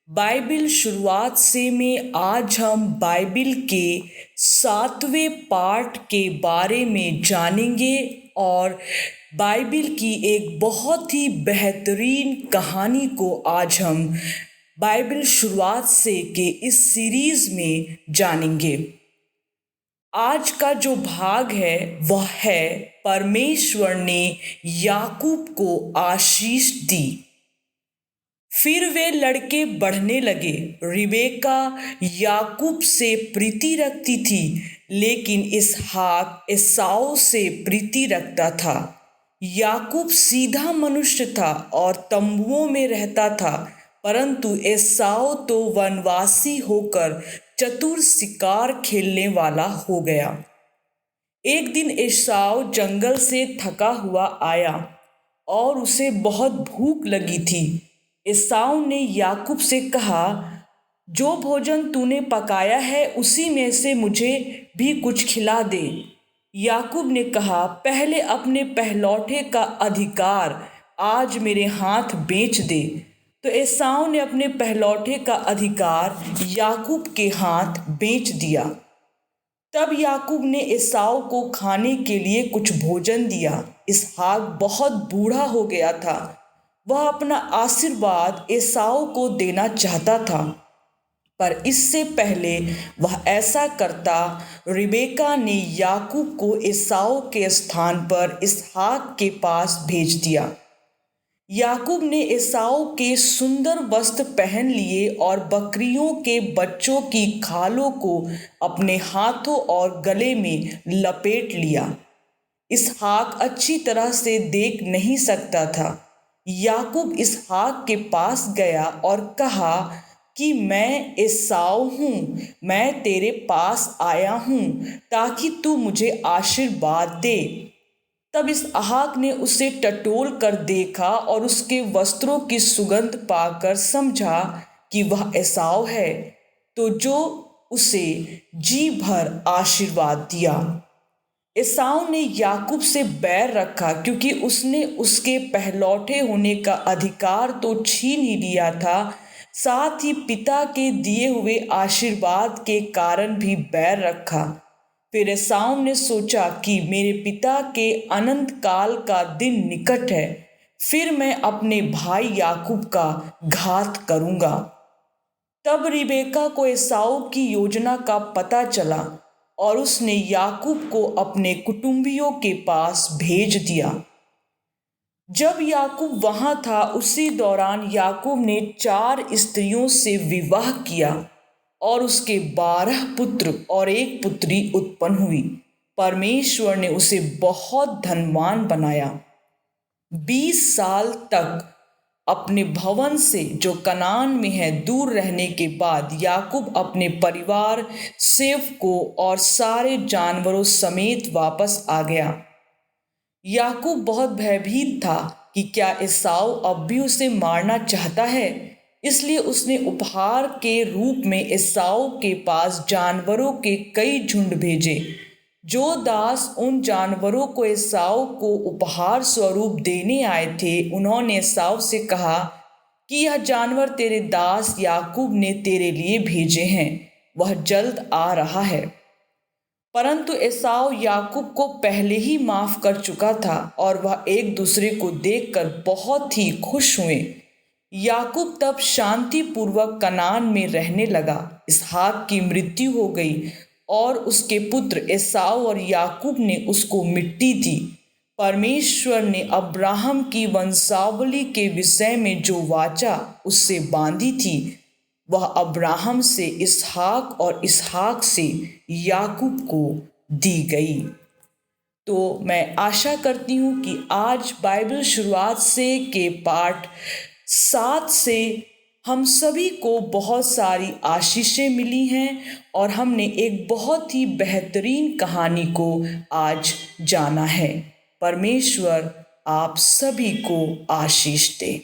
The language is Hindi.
बाइबिल शुरुआत से में आज हम बाइबिल के 7वें पार्ट के बारे में जानेंगे और बाइबिल की एक बहुत ही बेहतरीन कहानी को आज हम बाइबिल शुरुआत से के इस सीरीज़ में जानेंगे। आज का जो भाग है वह है परमेश्वर ने याकूब को आशीष दी। फिर वे लड़के बढ़ने लगे। रिबेका याकूब से प्रीति रखती थी, लेकिन इसहाक एसाव से प्रीति रखता था। याकूब सीधा मनुष्य था और तंबुओं में रहता था, परंतु एसाव तो वनवासी होकर चतुर शिकार खेलने वाला हो गया। एक दिन एसाव जंगल से थका हुआ आया और उसे बहुत भूख लगी थी। एसाव ने याकूब से कहा, जो भोजन तूने पकाया है उसी में से मुझे भी कुछ खिला दे। याकूब ने कहा, पहले अपने पहलौठे का अधिकार आज मेरे हाथ बेच दे। तो एसाव ने अपने पहलौठे का अधिकार याकूब के हाथ बेच दिया। तब याकूब ने एसाव को खाने के लिए कुछ भोजन दिया। इसहाक बहुत बूढ़ा हो गया था। वह अपना आशीर्वाद एसाव को देना चाहता था, पर इससे पहले वह ऐसा करता, रिबेका ने याकूब को एसाव के स्थान पर इसहाक के पास भेज दिया। याकूब ने एसाव के सुंदर वस्त्र पहन लिए और बकरियों के बच्चों की खालों को अपने हाथों और गले में लपेट लिया। इसहाक अच्छी तरह से देख नहीं सकता था। याकूब इसहाक के पास गया और कहा कि मैं एसाव हूँ, मैं तेरे पास आया हूँ ताकि तू मुझे आशीर्वाद दे। तब इसहाक ने उसे टटोल कर देखा और उसके वस्त्रों की सुगंध पाकर समझा कि वह एसाव है, तो जो उसे जी भर आशीर्वाद दिया। एसाव ने याकूब से बैर रखा, क्योंकि उसने उसके पहलौठे होने का अधिकार तो छीन ही लिया था, साथ ही पिता के दिए हुए आशीर्वाद के कारण भी बैर रखा। फिर एसाव ने सोचा कि मेरे पिता के अनंत काल का दिन निकट है, फिर मैं अपने भाई याकूब का घात करूंगा। तब रिबेका को एसाव की योजना का पता चला और उसने याकूब को अपने कुटुंबियों के पास भेज दिया। जब याकूब वहां था, उसी दौरान याकूब ने 4 स्त्रियों से विवाह किया और उसके 12 पुत्र और 1 पुत्री उत्पन्न हुई। परमेश्वर ने उसे बहुत धनवान बनाया। 20 साल तक अपने भवन से जो कनान में है दूर रहने के बाद याकूब अपने परिवार, सेवकों और सारे जानवरों समेत वापस आ गया। याकूब बहुत भयभीत था कि क्या एसाव अब भी उसे मारना चाहता है, इसलिए उसने उपहार के रूप में एसाव के पास जानवरों के कई झुंड भेजे। जो दास उन जानवरों को एसाव को उपहार स्वरूप देने आए थे, उन्होंने एसाव से कहा कि यह जानवर तेरे दास याकूब ने तेरे लिए भेजे हैं, वह जल्द आ रहा है। परंतु एसाव याकूब को पहले ही माफ कर चुका था और वह एक दूसरे को देखकर बहुत ही खुश हुए। याकूब तब शांतिपूर्वक कनान में रहने लगा। इसहाक की मृत्यु हो गई और उसके पुत्र एसाव और याकूब ने उसको मिट्टी दी। परमेश्वर ने अब्राहम की वंशावली के विषय में जो वाचा उससे बांधी थी, वह अब्राहम से इसहाक और इसहाक से याकूब को दी गई। तो मैं आशा करती हूँ कि आज बाइबल शुरुआत से के पाठ 7 से हम सभी को बहुत सारी आशीषें मिली हैं और हमने एक बहुत ही बेहतरीन कहानी को आज जाना है। परमेश्वर आप सभी को आशीष दे।